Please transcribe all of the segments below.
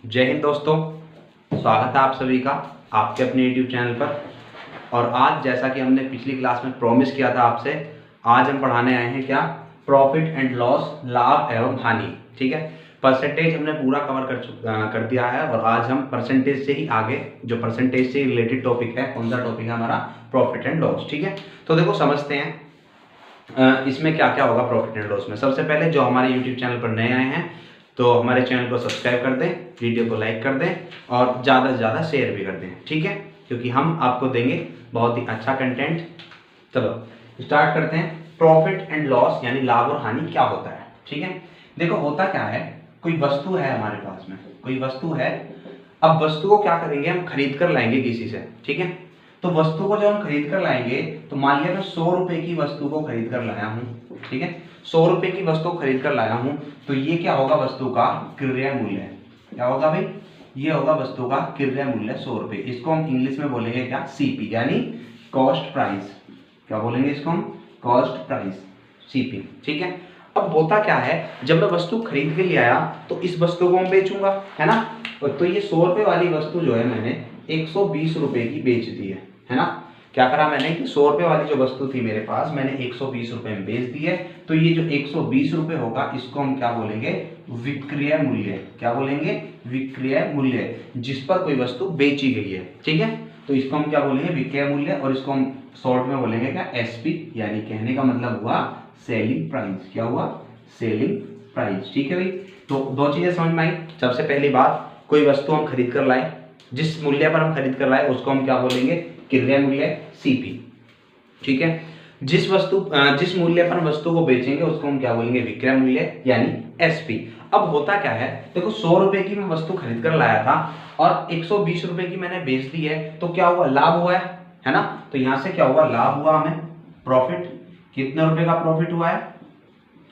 जय हिंद दोस्तों, स्वागत है आप सभी का आपके अपने यूट्यूब चैनल पर। और आज जैसा कि हमने पिछली क्लास में प्रॉमिस किया था आपसे, आज हम पढ़ाने आए हैं क्या, प्रॉफिट एंड लॉस, लाभ एवं हानि। ठीक है, परसेंटेज हमने पूरा कवर कर दिया है और आज हम परसेंटेज से ही आगे, जो परसेंटेज से रिलेटेड टॉपिक है, कौन सा टॉपिक है हमारा, प्रॉफिट एंड लॉस। ठीक है, तो देखो समझते हैं इसमें क्या क्या होगा प्रॉफिट एंड लॉस में। सबसे पहले जो हमारे यूट्यूब चैनल पर नए आए हैं तो हमारे चैनल को सब्सक्राइब कर दें, वीडियो को लाइक कर दें और ज़्यादा से ज़्यादा शेयर भी कर दें। ठीक है, क्योंकि हम आपको देंगे बहुत ही अच्छा कंटेंट। चलो स्टार्ट करते हैं। प्रॉफिट एंड लॉस यानी लाभ और हानि क्या होता है। ठीक है, देखो होता क्या है, कोई वस्तु है हमारे पास में, कोई वस्तु है। अब वस्तु को क्या करेंगे, हम खरीद कर लाएंगे किसी से। ठीक है, तो वस्तु को जब हम खरीद कर लाएंगे तो मान लिया मैं 100 रुपए की वस्तु को खरीद कर लाया हूँ। ठीक है, 100 रुपए की वस्तु को खरीद कर लाया हूँ, तो ये क्या होगा, वस्तु का क्रय मूल्य। क्या होगा भाई, ये होगा वस्तु का क्रय मूल्य 100 रुपए। इसको हम इंग्लिश में बोलेंगे क्या, सीपी, यानी कॉस्ट प्राइस। क्या बोलेंगे इसको हम, कॉस्ट प्राइस, सीपी। ठीक है, अब होता क्या है, जब मैं वस्तु खरीद के ले आया तो इस वस्तु को मैं बेचूंगा, है ना। तो ये 100 रुपए वाली वस्तु जो है मैंने 120 रुपए की बेच दी है ना। क्या करा मैंने कि 100 रुपए वाली जो वस्तु थी मेरे पास, मैंने 120 रुपए में बेच दी है। तो ये जो 120 रुपए होगा इसको हम क्या बोलेंगे, विक्रय मूल्य। क्या बोलेंगे, विक्रय मूल्य, जिस पर कोई वस्तु बेची गई है। ठीक है, तो इसको हम क्या बोलेंगे, विक्रय मूल्य, और इसको हम शॉर्ट में बोलेंगे क्या, एसपी, यानी कहने का मतलब हुआ सेलिंग प्राइस। क्या हुआ, सेलिंग प्राइस। ठीक है भाई, तो दो चीजें समझ में आई। सबसे पहली बात, कोई वस्तु हम खरीद कर लाए, जिस मूल्य पर हम खरीद कर लाए उसको हम क्या बोलेंगे, क्रय मूल्य, सीपी। ठीक है, जिस मूल्य पर हम वस्तु को बेचेंगे उसको हम क्या बोलेंगे, विक्रय मूल्य, यानी एसपी। अब होता क्या है, देखो 100 रुपए की मैं वस्तु खरीद कर लाया था और 120 रुपए की मैंने बेच दी है, तो क्या हुआ, लाभ हुआ है ना। तो यहां से क्या हुआ, लाभ हुआ हमें, प्रॉफिट। कितने रुपए का प्रॉफिट हुआ है,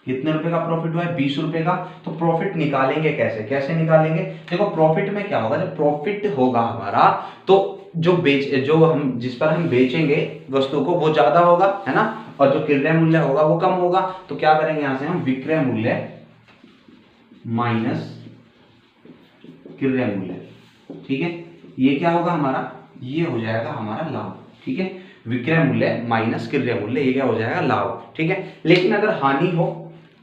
कितने रुपए का प्रॉफिट हुआ है, 20 रुपए का। तो प्रॉफिट निकालेंगे कैसे, कैसे निकालेंगे, देखो प्रॉफिट में क्या होगा, जब प्रॉफिट होगा हमारा तो जो हम जिस पर हम बेचेंगे वस्तु को वो ज्यादा होगा, है ना, और जो क्रय मूल्य होगा वो कम होगा। तो क्या करेंगे, यहां से हम विक्रय मूल्य माइनस क्रय मूल्य। ठीक है, ये क्या होगा हमारा, ये हो जाएगा हमारा लाभ। ठीक है, विक्रय मूल्य माइनस क्रय मूल्य, ये क्या हो जाएगा, लाभ। ठीक है, लेकिन अगर हानि हो,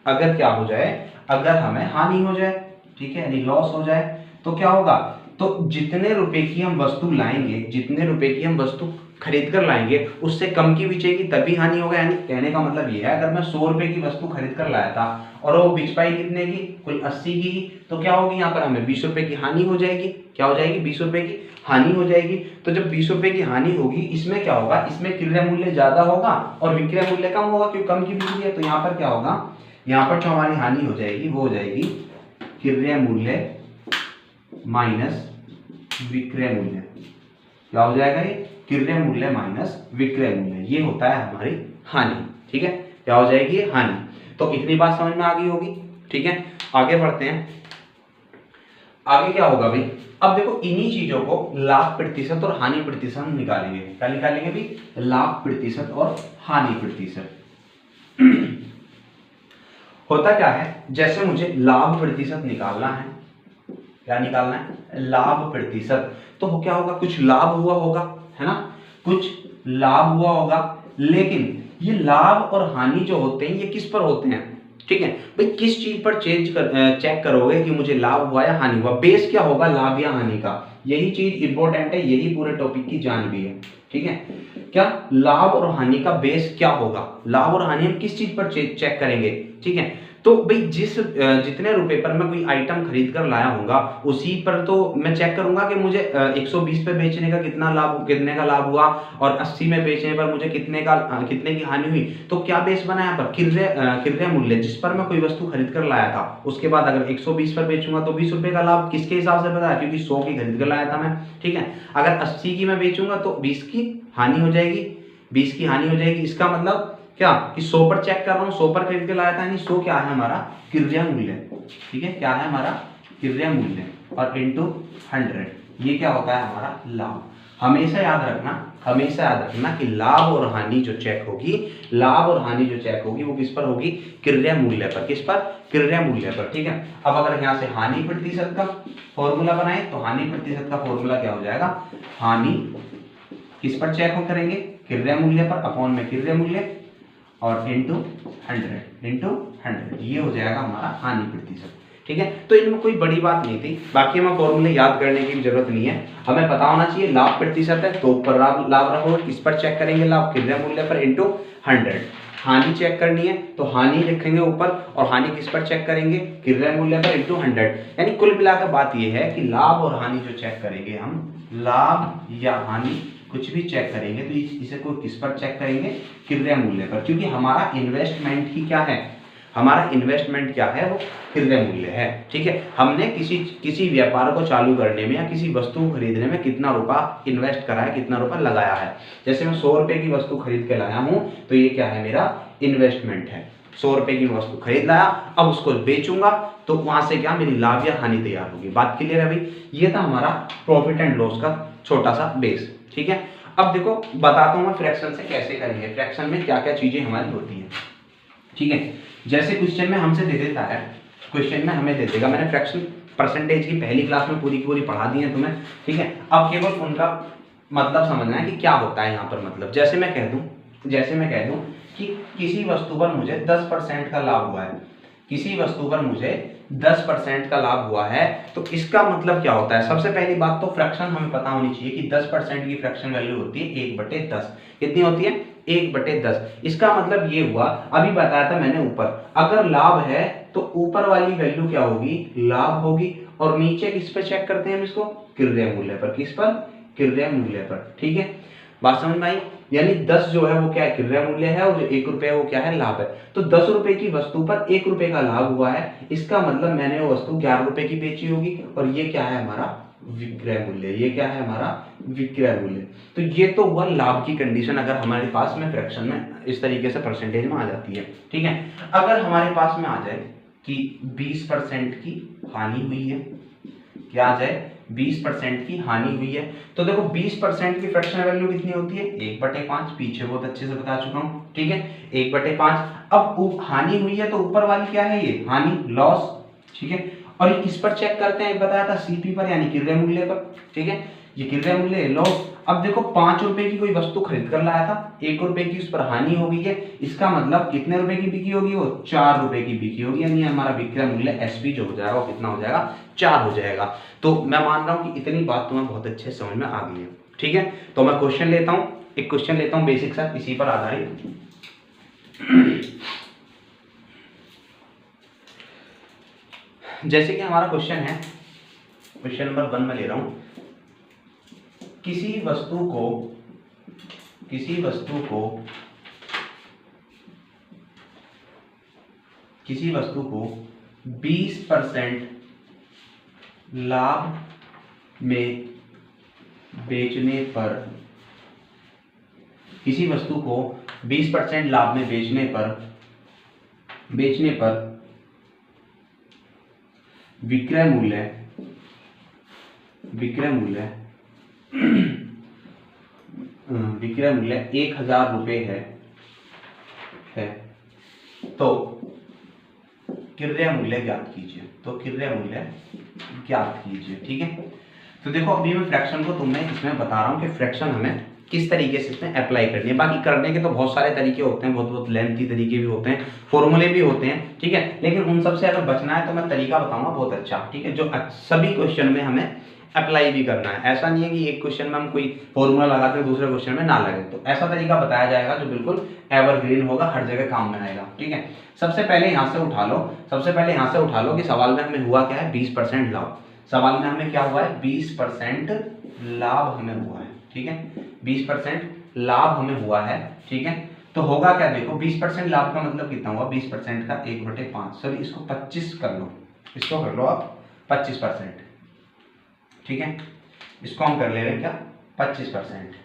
अगर क्या हो जाए, अगर हमें हानि हो जाए, ठीक है, यानी लॉस हो जाए, तो क्या होगा, तो जितने रुपए की हम वस्तु लाएंगे, जितने रुपए की हम वस्तु खरीद कर लाएंगे उससे कम की बिचेगी तभी हानि होगा। यानी कहने का मतलब ये है, अगर मैं 100 रुपए की वस्तु खरीद कर लाया था और वो बिच पाई कितने की, कोई 80 की, तो क्या होगी, यहाँ पर हमें 20 रुपए की हानि हो जाएगी। क्या हो जाएगी, 20 रुपए की हानि हो जाएगी। तो जब 20 रुपए की हानि होगी, इसमें क्या होगा, इसमें क्रय मूल्य ज्यादा होगा और विक्रय मूल्य कम होगा, क्योंकि कम की बिक्री है। तो यहाँ पर क्या होगा, यहाँ पर जो हमारी हानि हो जाएगी वो हो जाएगी क्रय मूल्य माइनस विक्रय मूल्य। क्या हो जाएगा, ये क्रय मूल्य माइनस विक्रय मूल्य, ये होता है हमारी हानि। ठीक है, क्या हो जाएगी, हानि। तो इतनी बात समझ में आ गई होगी। ठीक है, आगे बढ़ते हैं। आगे क्या होगा भाई, अब देखो इन्हीं चीजों को लाभ प्रतिशत और हानि प्रतिशत हम निकालेंगे। क्या निकालेंगे भाई, लाभ प्रतिशत और हानि प्रतिशत। होता क्या है, जैसे मुझे लाभ प्रतिशत निकालना है, क्या निकालना है, लाभ प्रतिशत, तो क्या होगा, कुछ लाभ हुआ होगा, है ना, कुछ लाभ हुआ होगा। लेकिन ये लाभ और हानि जो होते हैं ये किस पर होते हैं, ठीक है भाई, किस चीज पर चेक करोगे कि मुझे लाभ हुआ या हानि हुआ, बेस क्या होगा, लाभ या हानि का। यही चीज इंपॉर्टेंट है, यही पूरे टॉपिक की जान भी है। ठीक है, क्या लाभ और हानि का बेस क्या होगा, लाभ और हानि हम किस चीज पर चेक करेंगे। ठीक है, तो भाई जितने रुपए पर मैं कोई आइटम खरीद कर लाया होगा उसी पर तो मैं चेक करूंगा कि मुझे 120 पे बेचने का कितने का लाभ हुआ और 80 में बेचने पर मुझे कितने की हानि हुई। तो क्या बेस बना है पर, क्रय मूल्य, जिस पर मैं कोई वस्तु खरीद कर लाया था, उसके बाद अगर 120 पर बेचूंगा तो 20 रुपए का लाभ किसके हिसाब से पता है, क्योंकि 100 की खरीद कर लाया था मैं। ठीक है, अगर 80 की मैं बेचूंगा तो 20 की हानि हो जाएगी, 20 की हानि हो जाएगी। इसका मतलब क्या कि 100 पर चेक कर रहा हूँ, 100 पर खरीद के लाया था, यानी 100 क्या है हमारा, क्रय मूल्य। ठीक है, क्या है हमारा, क्रय मूल्य, और इंटू 100, ये क्या होता है हमारा लाभ। हमेशा याद रखना कि लाभ और हानि जो चेक होगी, वो किस पर होगी? क्रय मूल्य पर। किस पर? क्रय मूल्य पर। ठीक है। अब अगर यहाँ से हानि प्रतिशत का फॉर्मूला बनाए तो हानि प्रतिशत का फॉर्मूला क्या हो जाएगा? हानि किस पर चेक हो करेंगे? क्रय मूल्य पर, अपॉन में क्रय मूल्य और इनटू 100 ये हो जाएगा हमारा हानि प्रतिशत। ठीक है। तो इनमें कोई बड़ी बात नहीं थी, बाकी हमें फॉर्मूले याद करने की जरूरत नहीं है। हमें पता होना चाहिए लाभ प्रतिशत है तो ऊपर लाभ रखो, किस पर चेक करेंगे? लाभ क्रय मूल्य पर इनटू 100। हानि चेक करनी है तो हानि लिखेंगे ऊपर, और हानि किस पर चेक करेंगे? क्रय मूल्य पर इनटू 100। यानी कुल मिलाकर बात यह है कि लाभ और हानि जो चेक करेंगे हम, लाभ या हानि कुछ भी चेक करेंगे तो इसे को किस पर चेक करेंगे? क्रय मूल्य पर, क्योंकि हमारा इन्वेस्टमेंट ही क्या है? हमारा इन्वेस्टमेंट क्या है? वो क्रय मूल्य है। ठीक है। हमने किसी व्यापार को चालू करने में या किसी वस्तु को खरीदने में कितना रुपया इन्वेस्ट करा है, कितना रुपया लगाया है। जैसे मैं 100 रुपए की वस्तु खरीद के लाया हूं तो ये क्या है? मेरा इन्वेस्टमेंट है। 100 रुपए की वस्तु खरीद लाया, अब उसको बेचूंगा तो वहां से क्या मेरी लाभ या हानि तैयार होगी। बात क्लियर है भाई? ये था हमारा प्रॉफिट एंड लॉस का छोटा सा बेस। ठीक है। अब देखो बताता हूं मैं फ्रैक्शन से कैसे करेंगे, फ्रैक्शन में क्या क्या चीजें हमारी होती है। ठीक है। जैसे क्वेश्चन में हमसे दे देता है, क्वेश्चन में हमें दे देगा, मैंने फ्रैक्शन परसेंटेज की पहली क्लास में पूरी की पूरी पढ़ा दी है तुम्हें। ठीक है। अब केवल उनका मतलब समझना है कि क्या होता है यहाँ पर। मतलब जैसे मैं कह दूं कि किसी वस्तु पर मुझे 10% का लाभ हुआ है, किसी वस्तु पर मुझे 10% का लाभ हुआ है, तो इसका मतलब क्या होता है? सबसे पहली बात तो फ्रैक्शन हमें पता होनी चाहिए कि 10% की फ्रैक्शन वैल्यू होती है 1/10। कितनी होती है? 1/10। इसका मतलब ये हुआ, अभी बताया था मैंने ऊपर, अगर लाभ है तो ऊपर वाली वैल्यू क्या होगी? लाभ होगी। और नीचे किस पे चेक करते हैं हम इसको? क्रय मूल्य पर। किस पर? क्रय मूल्य पर। ठीक है। बात समझ में आई? यानी 10 जो है वो क्या है? क्रय मूल्य है, और जो 1 रुपया वो क्या है? लाभ है। तो 10 रुपए की वस्तु पर 1 रुपए का लाभ हुआ है, इसका मतलब मैंने वो वस्तु 11 रुपए की बेची होगी, और ये क्या है? हमारा विक्रय मूल्य। ये क्या है? हमारा विक्रय मूल्य। तो ये तो हुआ लाभ की कंडीशन, अगर हमारे पास में फ्रैक्शन में इस तरीके से परसेंटेज में आ जाती है। ठीक है। अगर हमारे पास में आ जाए कि 20% की हानि हुई है, क्या आ जाए? 20% की हानि हुई है, तो देखो 20% की फ्रैक्शन वैल्यू कितनी होती है? 1/5। पीछे बहुत अच्छे से बता चुका हूं। ठीक है। 1/5। अब हानि हुई है तो ऊपर वाली क्या है? ये हानि, लॉस। ठीक है। और ये किस पर चेक करते हैं? बताया था सीपी पर, यानी क्रय मूल्य पर। ठीक है। ये क्रय मूल्य, लॉस। अब देखो 5 रुपए की कोई वस्तु खरीद कर लाया था, 1 रुपए की उस पर हानि हो गई है, इसका मतलब कितने रुपए की बिकी होगी? वो 4 रुपए की बिकी होगी, यानी हमारा विक्रय मूल्य एसपी जो हो जाएगा वो कितना हो जाएगा? 4 हो जाएगा। तो मैं मान रहा हूं कि इतनी बात तुम्हें बहुत अच्छे समझ में आ गई है। ठीक है। तो मैं क्वेश्चन लेता हूं, एक क्वेश्चन लेता हूं बेसिक सा, इसी पर आधारित। जैसे कि हमारा क्वेश्चन है, क्वेश्चन नंबर 1 में ले रहा हूं, किसी वस्तु को 20% लाभ में बेचने पर, किसी वस्तु को 20% लाभ में बेचने पर विक्रय मूल्य 1000 रुपए है तो क्रय मूल्य ज्ञात कीजिए। ठीक है। तो देखो अभी मैं फ्रैक्शन को तुम्हें इसमें बता रहा हूं कि फ्रैक्शन हमें किस तरीके से इसमें अप्लाई करनी है। बाकी करने के तो बहुत सारे तरीके होते हैं, बहुत लेंथी तरीके भी होते हैं, फॉर्मूले भी होते हैं। ठीक है। लेकिन उन सबसे अगर बचना है तो मैं तरीका बताऊंगा बहुत अच्छा। ठीक है। जो सभी क्वेश्चन में हमें अप्लाई भी करना है। ऐसा नहीं है कि एक क्वेश्चन में हम कोई फॉर्मूला लगाते हैं दूसरे क्वेश्चन में ना लगे। तो ऐसा तरीका बताया जाएगा जो बिल्कुल एवरग्रीन होगा, हर जगह काम में आएगा। ठीक है। सबसे पहले यहाँ से उठा लो कि सवाल में हमें हुआ क्या है? 20% लाभ। सवाल में हमें क्या हुआ है? 20% लाभ हमें हुआ है। ठीक है। 20% लाभ हमें हुआ है। ठीक है। तो होगा क्या? देखो 20% लाभ का मतलब कितना हुआ? 20% का 1/5। सर इसको 25 कर लो, इसको कर लो आप 25%। ठीक है। इसको हम कर ले रहे हैं क्या? 25%।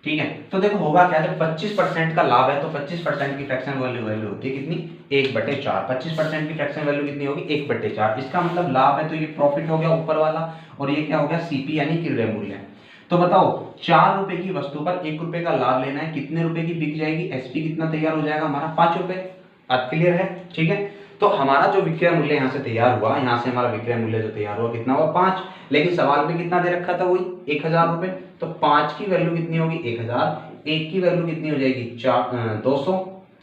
ठीक है। तो देखो होगा क्या? जब 25% का लाभ है तो 25% की फ्रैक्शन वैल्यू होती है कितनी? 1/4। 25% की फ्रैक्शन वैल्यू कितनी होगी? 1/4। इसका मतलब लाभ है तो ये प्रॉफिट हो गया ऊपर वाला, और ये क्या हो गया? सीपी यानी क्रय मूल्य। तो बताओ 4 रुपए की वस्तु पर 1 रुपए का लाभ लेना है, कितने रुपए की बिक जाएगी, एसपी कितना तैयार हो जाएगा हमारा 5 रुपए। बात क्लियर है? ठीक है, तो हमारा जो विक्रय मूल्य यहाँ से तैयार हुआ, यहाँ से हमारा विक्रय मूल्य जो तैयार हुआ कितना हुआ 5, लेकिन सवाल में कितना दे रखा था वही 1000 रुपए, तो 5 की वैल्यू कितनी होगी 1000, 1 की वैल्यू कितनी हो जाएगी 200,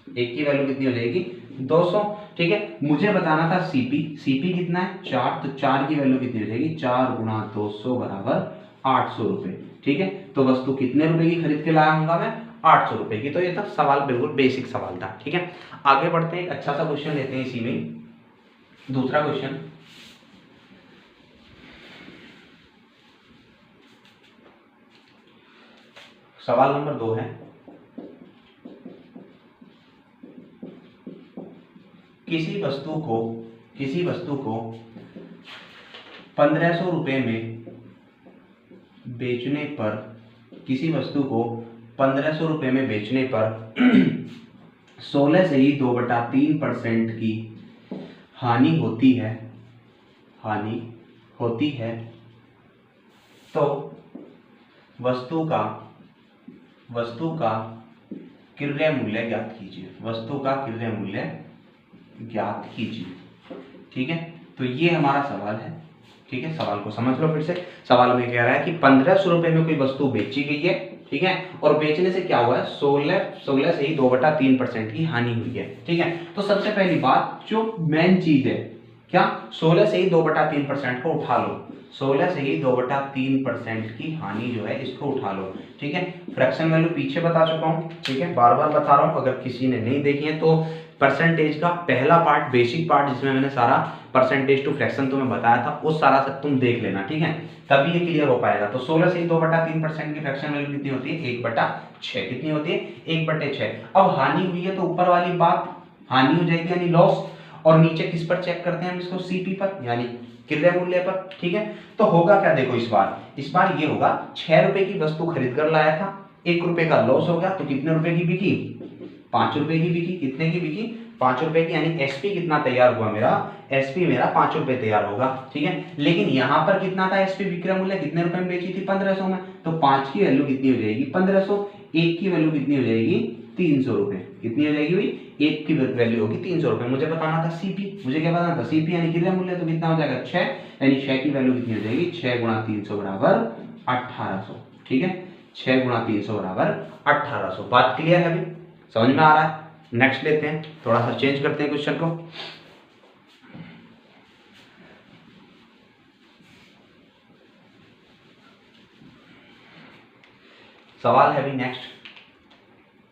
1 की वैल्यू कितनी हो जाएगी 200। ठीक है, मुझे बताना था सीपी, सीपी कितना है 4, तो 4 की वैल्यू कितनी हो जाएगी 4 गुणा 200 बराबर 800 रुपए। ठीक है, तो वस्तु कितने रुपए की खरीद के लाया हूंगा मैं 800 रुपए की। तो ये तक सवाल बिल्कुल बेसिक सवाल था। ठीक है, आगे बढ़ते हैं, एक अच्छा सा क्वेश्चन लेते हैं इसी में, दूसरा क्वेश्चन। सवाल नंबर 2 है, किसी वस्तु को 1500 रुपए में बेचने पर, किसी वस्तु को 1500 रुपए में बेचने पर 16 से ही 2/3% की हानि होती है, तो वस्तु का क्रय मूल्य ज्ञात कीजिए, वस्तु का क्रय मूल्य ज्ञात कीजिए। ठीक है, तो ये हमारा सवाल है। ठीक है, सवाल को समझ लो फिर से। सवाल में कह रहा है कि 1500 रुपए में कोई वस्तु बेची गई है, ठीक है, और बेचने से क्या हुआ है 16 से ही 2/3% की हानि हुई है। ठीक है, तो सबसे पहली बात जो मेन चीज है क्या, 16 से ही 2/3% को उठा लो, 16 से ही 2/3% की हानि जो है इसको उठा लो। ठीक है, फ्रैक्शन वैल्यू पीछे बता चुका हूं। ठीक है, बार बार बता रहा हूं, अगर किसी ने नहीं देखी है तो परसेंटेज का पहला पार्ट, बेसिक पार्ट, जिसमें मैंने सारा परसेंटेज टू फ्रैक्शन तुम्हें बताया था, उस सारा सब तुम देख लेना। ठीक है, तभी ये क्लियर हो पाएगा। तो 16 से ही 2/3% की फ्रैक्शन वैल्यू कितनी होती है 1/6। कितनी होती है 1/6। अब हानि हुई है तो ऊपर वाली बात हानि हो जाएगी यानी लॉस, और नीचे किस पर चेक करते हैं हम इसको, सीपी पर यानी क्रय मूल्य पर। ठीक है, तो होगा क्या देखो, इस बार ये होगा 6 रुपए की वस्तु खरीद कर लाया था, 1 रुपए का लॉस हो गया, तो कितने रुपए की बिकी 5 रुपए की बिकी। कितने की बिकी 5 रुपए की, यानी एसपी कितना तैयार हुआ मेरा, एसपी मेरा 5 रुपए तैयार होगा। ठीक है, लेकिन यहां पर कितना था एसपी विक्रय मूल्य, कितने रुपए में बेची थी 1500 में, तो 5 की वैल्यू कितनी हो जाएगी 1500, 1 की वैल्यू कितनी हो जाएगी 300 रुपए। कितनी हो जाएगी भाई, 1 की वैल्यू होगी 300 रुपए। मुझे बताना था सीपी, मुझे क्या बताना था सीपी यानी क्रय मूल्य, तो कितना हो जाएगा 6, यानी 6 की वैल्यू कितनी हो जाएगी 6 गुणा 300 बराबर 1800। ठीक है, 6 गुणा 300 बराबर 1800। बात क्लियर है अभी, समझ में आ रहा है? नेक्स्ट लेते हैं, थोड़ा सा चेंज करते हैं क्वेश्चन को। सवाल है अभी नेक्स्ट,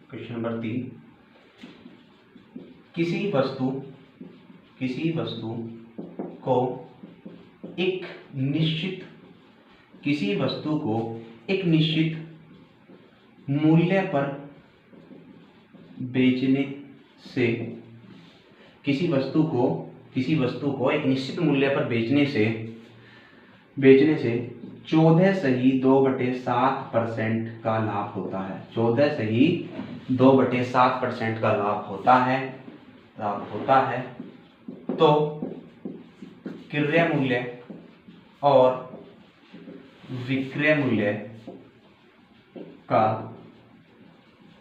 क्वेश्चन नंबर 3, किसी वस्तु को एक निश्चित मूल्य पर बेचने से, किसी वस्तु को एक निश्चित मूल्य पर बेचने से 14 से ही 2/7% का लाभ होता है। 14 से ही 2/7% का लाभ होता है, तो क्रय मूल्य और विक्रय मूल्य का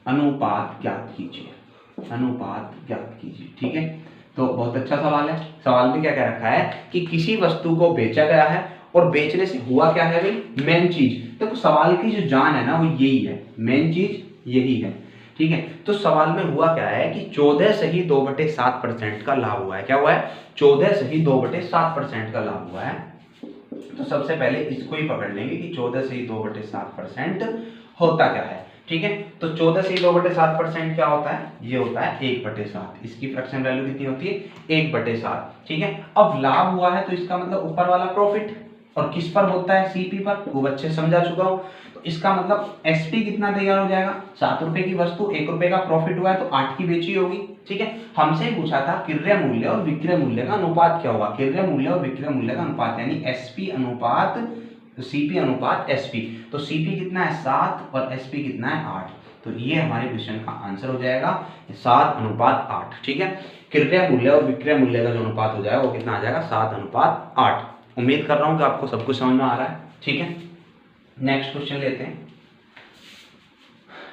अनुपात ज्ञात कीजिए। ठीक है, तो बहुत अच्छा सवाल है। सवाल में क्या कह रखा है कि किसी वस्तु को बेचा गया है, और बेचने से हुआ क्या है भाई, मेन चीज देखो, सवाल की जो जान है ना वो यही है, मेन चीज यही है। ठीक है, तो सवाल में हुआ क्या है कि 14 से ही 2/7% का लाभ हुआ है। क्या हुआ है 14 से ही 2/7% का लाभ हुआ है। तो सबसे पहले इसको ही पकड़ लेंगे कि 14 से ही 2/7% होता क्या है। ठीक है, तो 14 से 2/7% क्या होता है, ये होता है 1/7। इसकी फ्रैक्शन वैल्यू कितनी होती है 1/7। ठीक है, अब लाभ हुआ है तो इसका मतलब ऊपर वाला प्रॉफिट, और किस पर होता है सीपी पर, खूब अच्छे समझा चुका हूं। तो इसका मतलब एसपी कितना तैयार हो जाएगा, 7 रुपए की वस्तु 1 रुपए का प्रॉफिट हुआ है तो 8 की बेची होगी। ठीक है, हमसे पूछा था क्रय मूल्य और विक्रय मूल्य का अनुपात क्या होगा, क्रय मूल्य और विक्रय मूल्य का अनुपात यानी एसपी अनुपात सीपी अनुपात एसपी। तो सीपी कितना है 7 और एसपी कितना है 8। तो ये हमारे क्वेश्चन का आंसर हो जाएगा 7:8। ठीक है, क्रय मूल्य और विक्रय मूल्य का जो अनुपात हो जाएगा वो कितना आ जाएगा 7:8। उम्मीद कर रहा हूं कि आपको सब कुछ समझ में आ रहा है। ठीक है, नेक्स्ट क्वेश्चन लेते हैं।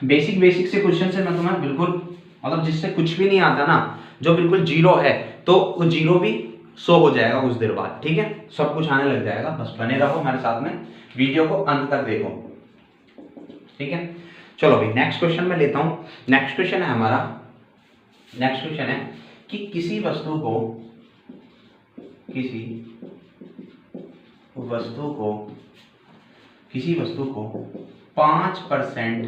बेसिक से क्वेश्चन से मैं तुम्हें बिल्कुल मतलब जिससे कुछ भी नहीं आता ना, जो बिल्कुल जीरो है, तो वो जीरो भी 100 हो जाएगा कुछ देर बाद। ठीक है, सब कुछ आने लग जाएगा। बस बने रहो हमारे साथ में, वीडियो को अंत तक देखो। ठीक है, चलो भाई नेक्स्ट क्वेश्चन में लेता हूं। नेक्स्ट क्वेश्चन है हमारा, नेक्स्ट क्वेश्चन है कि किसी वस्तु को 5%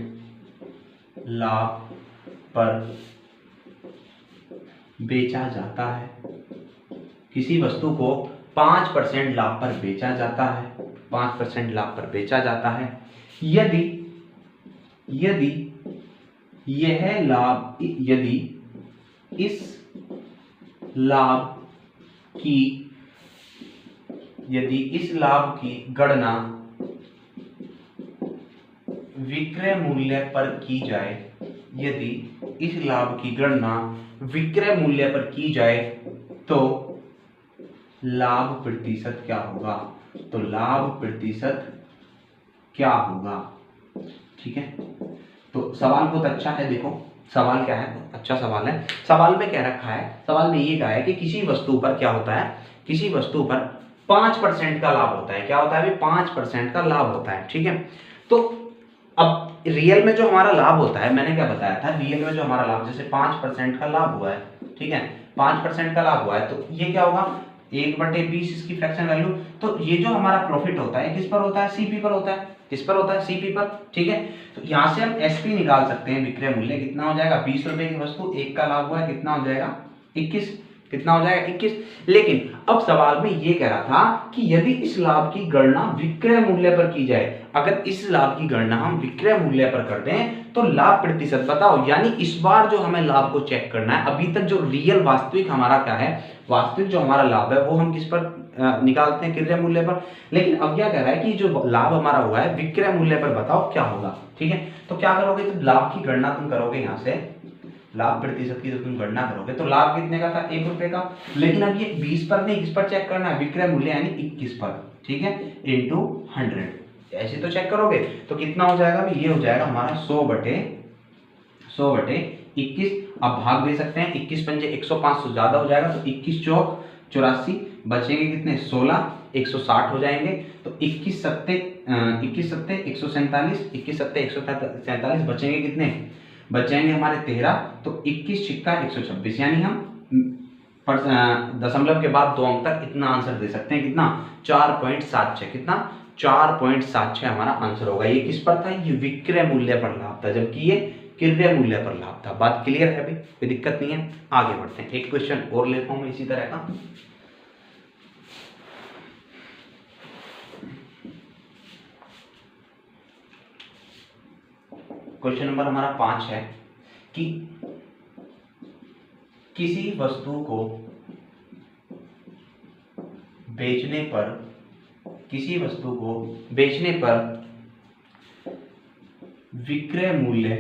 लाभ पर बेचा जाता है। किसी वस्तु को 5% लाभ पर बेचा जाता है, 5% लाभ पर बेचा जाता है। यदि इस लाभ की गणना विक्रय मूल्य पर की जाए, यदि इस लाभ की गणना विक्रय मूल्य पर की जाए तो लाभ प्रतिशत क्या होगा? तो लाभ प्रतिशत क्या होगा? ठीक है, तो सवाल बहुत अच्छा है। देखो सवाल क्या है, अच्छा सवाल है। सवाल में क्या रखा है, सवाल में ये कहा है कि किसी वस्तु पर क्या होता है, किसी वस्तु पर 5% का लाभ होता है। क्या होता है अभी? 5% का लाभ होता है। ठीक है, तो अब रियल में जो हमारा लाभ होता है, मैंने क्या बताया था, रियल में जो हमारा लाभ, जैसे 5% का लाभ हुआ है, ठीक है, 5% का लाभ हुआ है, तो ये क्या होगा? 1/20 इसकी फ्रैक्शन वैल्यू। तो ये जो हमारा प्रॉफिट होता है किस पर होता है? सीपी पर होता है। किस पर होता है? सीपी पर। ठीक है, तो यहां से हम एसपी निकाल सकते हैं। विक्रय मूल्य कितना हो जाएगा? 20 रुपए की वस्तु, 1 का लाभ हुआ है, कितना हो जाएगा? 21। कितना हो जाएगा? 21। लेकिन अब सवाल में ये कह रहा था कि यदि इस लाभ की गणना विक्रय मूल्य पर की जाए, अगर इस लाभ की गणना हम विक्रय मूल्य पर कर दें तो लाभ प्रतिशत बताओ। यानी इस बार जो हमें लाभ को चेक करना है, अभी तक जो रियल वास्तविक हमारा क्या है, वास्तविक जो हमारा लाभ है वो हम किस पर निकालते हैं? विक्रय मूल्य पर। लेकिन अब क्या कह रहा है कि जो लाभ हमारा हुआ है विक्रय मूल्य पर बताओ क्या होगा। ठीक है, तो क्या करोगे? तो लाभ की गणना तुम करोगे, यहां से लाभ प्रतिशत की जब तुम गणना करोगे तो लाभ कितने का था? 1 रुपए का। लेकिन अब ये 20 पर नहीं, किस पर चेक करना है? विक्रय मूल्य यानी 21 पर। ठीक है, इंटू 100 ऐसे तो चेक करोगे तो कितना हो जाएगा? ये हो जाएगा हमारा 100/21। अब भाग दे सकते हैं, 21 पंजे 105 से ज्यादा हो जाएगा, तो 21 चौक 84, बचेंगे कितने? 16, 160 हो जाएंगे। तो 21 सत्ते 147, 21 सत्ते 147, बचेंगे कितने? बचेंगे हमारे 13। तो 21 छिक्का 126, यानी हम दशमलव के बाद 2 अंक तक इतना आंसर दे सकते हैं। कितना? 4.76। कितना? 4.76 हमारा आंसर होगा। ये किस पर था? ये विक्रय मूल्य पर लाभ था, जबकि ये क्रय मूल्य पर लाभ था। बात क्लियर है भाई? कोई दिक्कत नहीं है। आगे बढ़ते हैं, एक क्वेश्चन और लेता हूं मैं इसी तरह का। क्वेश्चन नंबर हमारा 5 है कि किसी वस्तु को बेचने पर, किसी वस्तु को बेचने पर विक्रय मूल्य,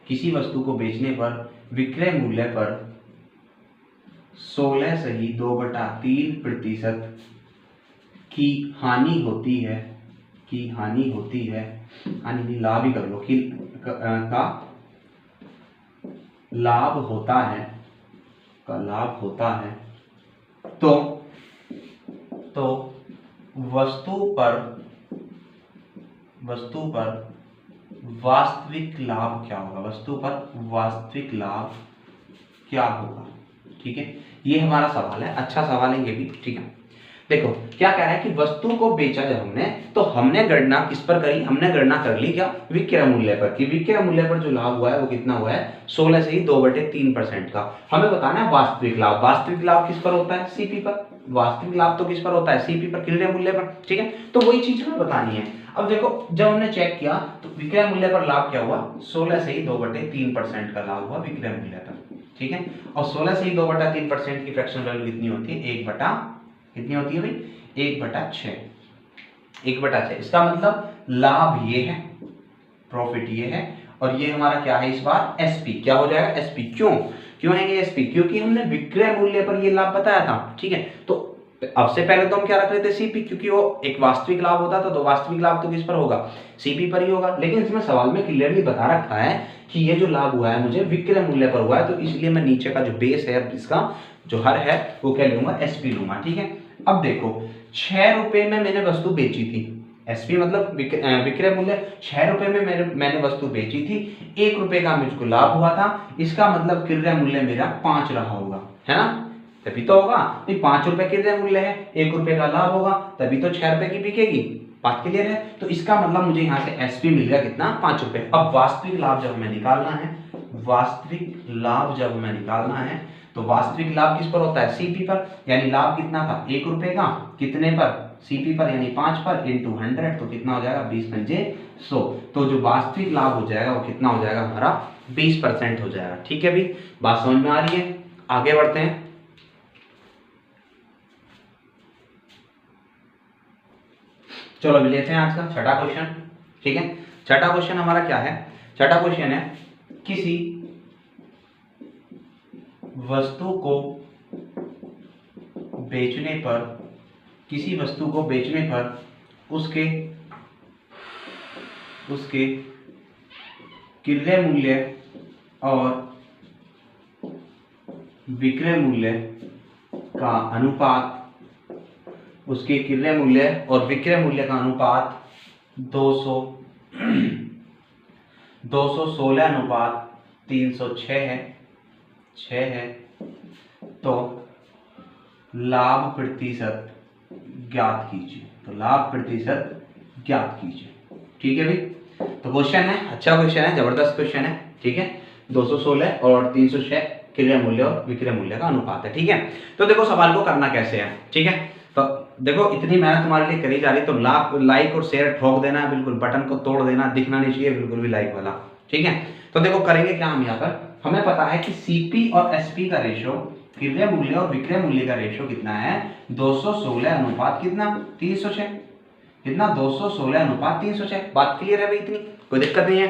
किसी वस्तु को बेचने पर विक्रय मूल्य पर 16 सही 2/3% की हानि होती है, की हानि होती है, हानि नहीं लाभ ही कर लो, कि का लाभ होता है, का लाभ होता है, तो वस्तु पर वास्तविक लाभ क्या होगा? वस्तु पर वास्तविक लाभ क्या होगा? ठीक है, ये हमारा सवाल है। अच्छा सवाल है ये भी। ठीक है, देखो क्या कह रहा है कि वस्तु को बेचा जब हमने, तो हमने गणना किस पर करी? हमने गणना कर ली क्या? विक्रय मूल्य पर। कि विक्रय मूल्य पर जो लाभ हुआ है वो कितना हुआ है? 16 से ही 2/3% का। हमें बताना है वास्तविक लाभ। वास्तविक लाभ किस पर होता है? सीपी पर। वास्तविक लाभ तो किस पर होता है? सीपी पर, क्रय मूल्य पर। ठीक है, तो वही चीज हमें बतानी है। अब देखो जब हमने चेक किया तो विक्रय मूल्य पर लाभ क्या हुआ? 16 से ही 2/3% का लाभ हुआ विक्रय मूल्य पर। ठीक है, और 16 से ही 2/3% की फ्रैक्शन वैल्यू कितनी होती है? कितनी होती है भाई? 1/6। 1/6। इसका मतलब लाभ ये है, प्रॉफिट ये है, और ये हमारा क्या है इस बार? एसपी। क्या हो जाएगा? एसपी। क्यों है ये एसपी? क्योंकि हमने विक्रय मूल्य पर ये लाभ बताया था। ठीक है, तो तो अब से पहले तो हम क्या रख रहे थे सीपी, क्योंकि वो एक वास्तविक लाभ होता था, तो वास्तविक लाभ तो किस पर होगा, सीपी पर ही होगा। लेकिन इसमें सवाल में क्लियरली बता रखा है कि ये जो लाभ हुआ है मुझे विक्रय मूल्य पर हुआ है, तो इसलिए मैं नीचे का जो बेस है अब इसका जो हर है वो क्या लूंगा, एसपी लूंगा। ठीक है, अब देखो 6 रुपए में मैंने वस्तु बेची थी, एसपी मतलब विक्रय मूल्य, 6 रुपए में मैंने वस्तु बेची थी, 1 रुपए का मुझको लाभ हुआ था, इसका मतलब क्रय मूल्य मेरा 5 रहा होगा, है ना, तभी तो होगा, 5 रुपए क्रय मूल्य है, 1 रुपए का लाभ होगा, तभी तो 6 रुपए की बिकेगी। बात क्लियर है, तो इसका मतलब मुझे यहाँ से एसपी मिल गया कितना, 5 रुपए। अब वास्तविक लाभ जब हमें निकालना है, वास्तविक लाभ जब हमें निकालना है, तो वास्तविक लाभ किस पर होता है, सीपी पर, यानी लाभ कितना था 1 रुपए का, कितने पर, सीपी पर, यानी 5 पर इंटू 100, तो कितना हो जाएगा 20 पंजे 100, तो जो वास्तविक लाभ हो जाएगा वो कितना हो जाएगा हमारा 20% हो जाएगा। ठीक है, अभी बात समझ में आ रही है, आगे बढ़ते हैं। चलो अभी लेते हैं आज का छठा क्वेश्चन। ठीक है, छठा क्वेश्चन हमारा क्या है, छठा क्वेश्चन है किसी वस्तु को बेचने पर, किसी वस्तु को बेचने पर उसके क्रय मूल्य और विक्रय मूल्य का अनुपात, उसके क्रय मूल्य और विक्रय मूल्य का अनुपात 216 अनुपात 306 है, 6 है, तो लाभ प्रतिशत ज्ञात कीजिए, तो लाभ प्रतिशत ज्ञात कीजिए। ठीक है भाई, तो क्वेश्चन है, अच्छा क्वेश्चन है, जबरदस्त क्वेश्चन है। ठीक है, 216 और 306 क्रय मूल्य और विक्रय मूल्य का अनुपात है। ठीक है, तो देखो सवाल को करना कैसे है। ठीक है, तो देखो इतनी मेहनत तुम्हारे लिए करी जा रही, तो लाइक और शेयर ठोक देना है, बिल्कुल बटन को तोड़ देना, दिखना नहीं चाहिए बिल्कुल भी लाइक वाला। ठीक है, तो देखो करेंगे क्या हम यहाँ पर, हमें पता है कि सीपी और एसपी का रेशो, क्रय मूल्य और विक्रय मूल्य का रेशो कितना है, 216 अनुपात कितना 306, कितना 216 अनुपात 306। बात क्लियर है भाई, इतनी कोई दिक्कत नहीं है।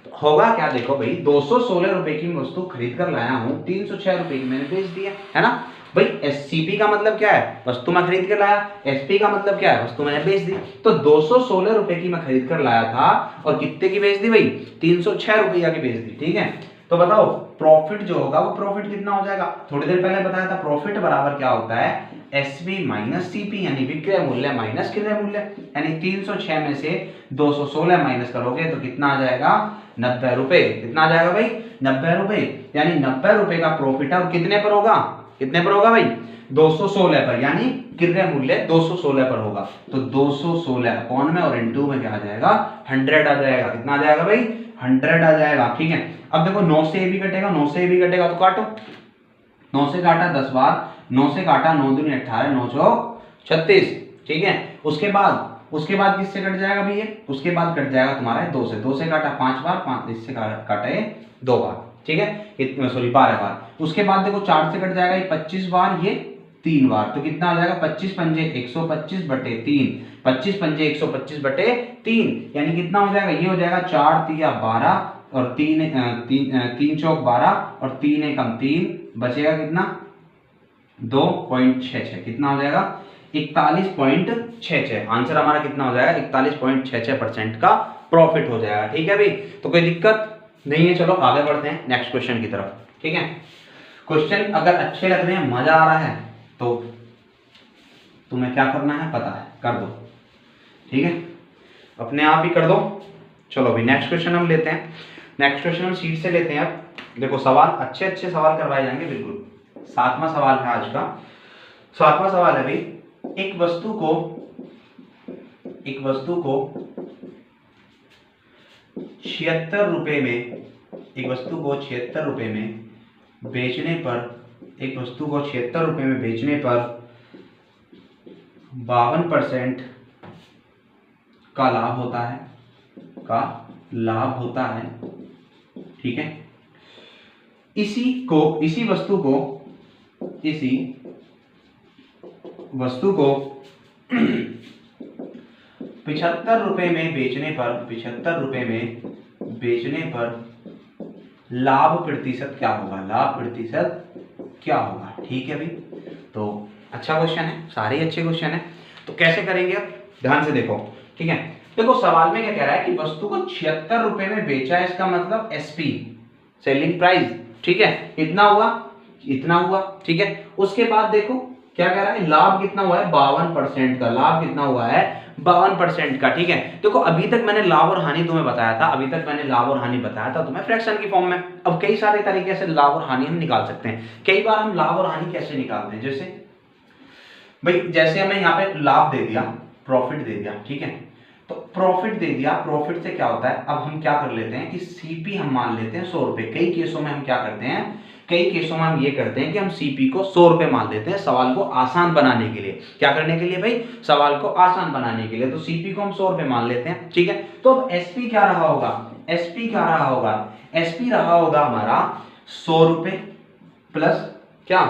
तो होगा क्या, देखो भाई 216 रुपए की वस्तु खरीद कर लाया हूँ, 306 रुपए की मैंने बेच दिया, है ना भाई। एससीपी का मतलब क्या है, वस्तु मैं खरीद कर लाया, एसपी का मतलब क्या है, वस्तु मैंने बेच दी। तो 216 रुपए की मैं खरीद कर लाया था और कितने की बेच दी भाई, 306 रुपया की बेच दी। ठीक है, तो बताओ प्रॉफिट जो होगा वो प्रॉफिट कितना हो जाएगा, थोड़ी देर पहले बताया था प्रॉफिट बराबर क्या होता है, एसपी माइनस सीपी, यानी विक्रय मूल्य माइनस क्रय मूल्य, यानी 306 में से 216 माइनस करोगे तो कितना आ जाएगा 90 रुपए, कितना आ जाएगा भाई 90 रुपए, यानी 90 रुपए का प्रॉफिट है, और कितने पर होगा, कितने पर होगा भाई 216 पर, यानी क्रय मूल्य 216 पर होगा। तो 216 अपॉन में और इनटू में क्या आ जाएगा 100 आ जाएगा, कितना आ जाएगा भाई 100 आ जाएगा। ठीक है, अब देखो 9 से ये भी कटेगा, 9 से ये भी कटेगा, तो काटो, 9 से काटा 10 बार, 9 से काटा 9 दूनी 18, 9 चौक 36। ठीक है, उसके बाद किससे कट जाएगा भैया, उसके बाद कट जाएगा तुम्हारा 2 से, 2 से काटा 5 बार, 5 इससे काटे 2 बार। ठीक है, सॉरी 12 बार। उसके बाद देखो 4 से कट जाएगा ये 25 बार, ये 3 बार, तो कितना आ जाएगा 25 पंजे 125 बटे 3, 25 पंजे 125 बटे 3, यानी कितना हो जाएगा, ये हो जाएगा 4 तिया 12 और 3 चौक 12 और 3 एकम 3, बचेगा कितना 2.66, कितना हो जाएगा 41.66। आंसर हमारा कितना हो जाएगा 41.66% का प्रॉफिट हो जाएगा। ठीक है भाई, तो कोई दिक्कत नहीं है। चलो आगे बढ़ते हैं नेक्स्ट क्वेश्चन की तरफ। ठीक है, क्वेश्चन अगर अच्छे लग रहे हैं, मजा आ रहा है, तो तुम्हें क्या करना है पता है, कर दो। ठीक है, अपने आप ही कर दो। चलो अभी नेक्स्ट क्वेश्चन हम लेते हैं, नेक्स्ट क्वेश्चन हम शीट से लेते हैं। अब देखो सवाल अच्छे अच्छे सवाल करवाए जाएंगे, बिल्कुल। 7वां सवाल है आज का, 7वां सवाल है भाई, एक वस्तु को 76 रुपए में, एक वस्तु को 76 रुपए में बेचने पर, एक वस्तु को 76 रुपए में बेचने पर 52% का लाभ होता है, का लाभ होता है। ठीक है, इसी वस्तु को 75 रुपए में बेचने पर, 75 रुपए में बेचने पर लाभ प्रतिशत क्या होगा, लाभ प्रतिशत क्या होगा। ठीक है भाई, तो अच्छा क्वेश्चन है, सारे ही अच्छे क्वेश्चन है। तो कैसे करेंगे अब, ध्यान से देखो, ठीक है। देखो सवाल में क्या कह रहा है कि वस्तु को 76 रुपए में बेचा है, इसका मतलब एसपी, सेलिंग प्राइस, ठीक है, इतना हुआ, इतना हुआ, ठीक है। उसके बाद देखो क्या कह रहा है, लाभ कितना हुआ है, 52% का, लाभ कितना हुआ है, 52% का, ठीक है। देखो अभी तक मैंने लाभ और हानि तुम्हें बताया था, अभी तक मैंने लाभ और हानि बताया था तुम्हें फ्रैक्शन की फॉर्म में। अब कई सारे तरीके से लाभ और हानि हम निकाल सकते हैं। कई बार हम लाभ और हानि कैसे निकालते हैं, जैसे भाई जैसे हमें यहाँ पे लाभ दे दिया, प्रॉफिट दे दिया, ठीक है। तो प्रॉफिट दे दिया, प्रॉफिट से क्या होता है, अब हम क्या कर लेते हैं कि सीपी हम मान लेते हैं 100 रुपए। कई केसों में हम क्या करते हैं, कई केसों में हम ये करते हैं कि हम सीपी को 100 रुपए मान लेते हैं, सवाल को आसान बनाने के लिए। क्या करने के लिए भाई, सवाल को आसान बनाने के लिए। तो सीपी को हम 100 रुपए मान लेते हैं, ठीक है। तो अब एसपी क्या रहा होगा, एसपी क्या रहा होगा, एसपी रहा होगा हमारा 100 रुपए प्लस क्या,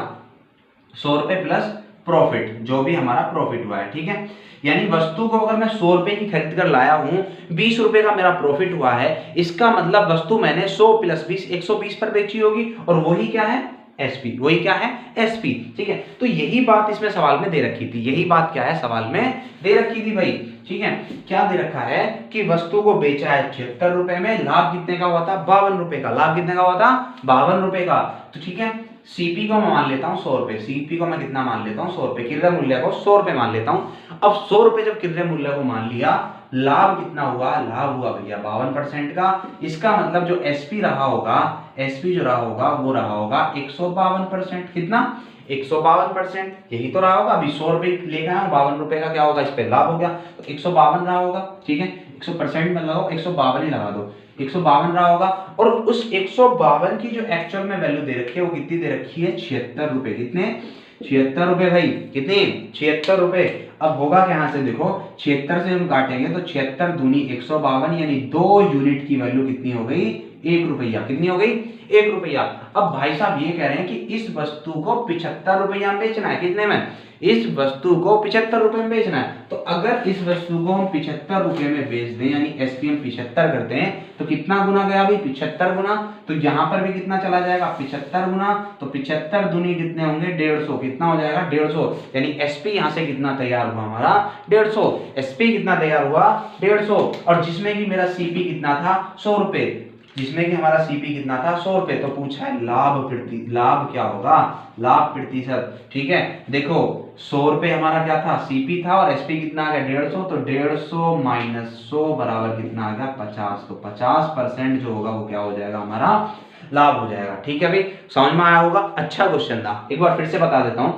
100 रुपए प्लस प्रॉफिट, जो भी हमारा प्रॉफिट हुआ है, ठीक है। यानी वस्तु को अगर मैं 100 रुपए की खरीद कर लाया हूं, 20 रुपए का मेरा प्रॉफिट हुआ है, इसका मतलब वस्तु मैंने 100 प्लस 20 120 पर बेची होगी, और वही क्या है, एसपी, वही क्या है, एसपी, ठीक है। तो यही बात इसमें सवाल में दे रखी थी, यही बात क्या है सवाल में दे रखी थी भाई, ठीक है। क्या दे रखा है कि वस्तु को बेचा है 76 रुपए में, लाभ कितने का हुआ था, 52 रुपए का, लाभ कितने का हुआ था, 52 रुपए का। तो ठीक है, सीपी को मैं मान लेता हूं 100 रुपए, सीपी को मैं कितना मान लेता हूं, 100 रुपए, क्रय मूल्य को 100 रुपए मान लेता हूं। अब 100 रुपए जब क्रय मूल्य को मान लिया, लाभ कितना हुआ, लाभ हुआ भैया 52% का। इसका मतलब जो एसपी रहा होगा, एसपी जो रहा होगा वो रहा होगा 152%, कितना, 152%, यही तो रहा होगा। अभी 100 रुपए लेकर आया, 52 रुपए का क्या होगा, इस पे लाभ हो गया, तो 152 रहा होगा, ठीक है। 100% में लगाओ, 152 ही लगा दो, 152 रहा होगा। और उस 152 की जो एक्चुअल में वैल्यू दे रखी है वो कितनी दे रखी है, 76 रुपए, कितने, 76 रुपए भाई, कितने, 76 रुपए। अब होगा क्या, यहां से देखो 76 से हम काटेंगे तो 76 दूनी 152, यानी 2 यूनिट की वैल्यू कितनी हो गई, 1 रुपया, कितनी हो गई, 1 रुपया। अब भाई साहब ये कह रहे हैं कि इस वस्तु को 75 रुपया में बेचना है, कितने में, इस वस्तु को 75 रुपए में बेचना है। तो अगर इस वस्तु को हम 75 रुपए में बेच दें, यानी एसपी हम 75 करते हैं, तो कितना गुना गया भाई, 75 गुना। तो यहां पर भी कितना चला जाएगा, 75 गुना, तो 75 दूनी कितने होंगे, 150, कितना हो जाएगा, 150। यानी एसपी यहां से कितना तैयार हुआ हमारा, 150, एसपी कितना तैयार हुआ, 150। और जिसमें कि मेरा सीपी कितना था, 100 रुपए, जिसमें कि हमारा सीपी कितना था, 100 रुपए। तो पूछा है लाभ, लाभ क्या होगा, लाभ प्रतिशत, ठीक है। देखो 100 रुपए हमारा क्या था, सीपी था, और एसपी कितना आ गया, 150। तो 150 माइनस 100 बराबर कितना आ गया, 50। तो 50% जो होगा वो क्या हो जाएगा, हमारा लाभ हो जाएगा, ठीक है भाई। समझ में आया होगा, अच्छा क्वेश्चन था। एक बार फिर से बता देता हूं,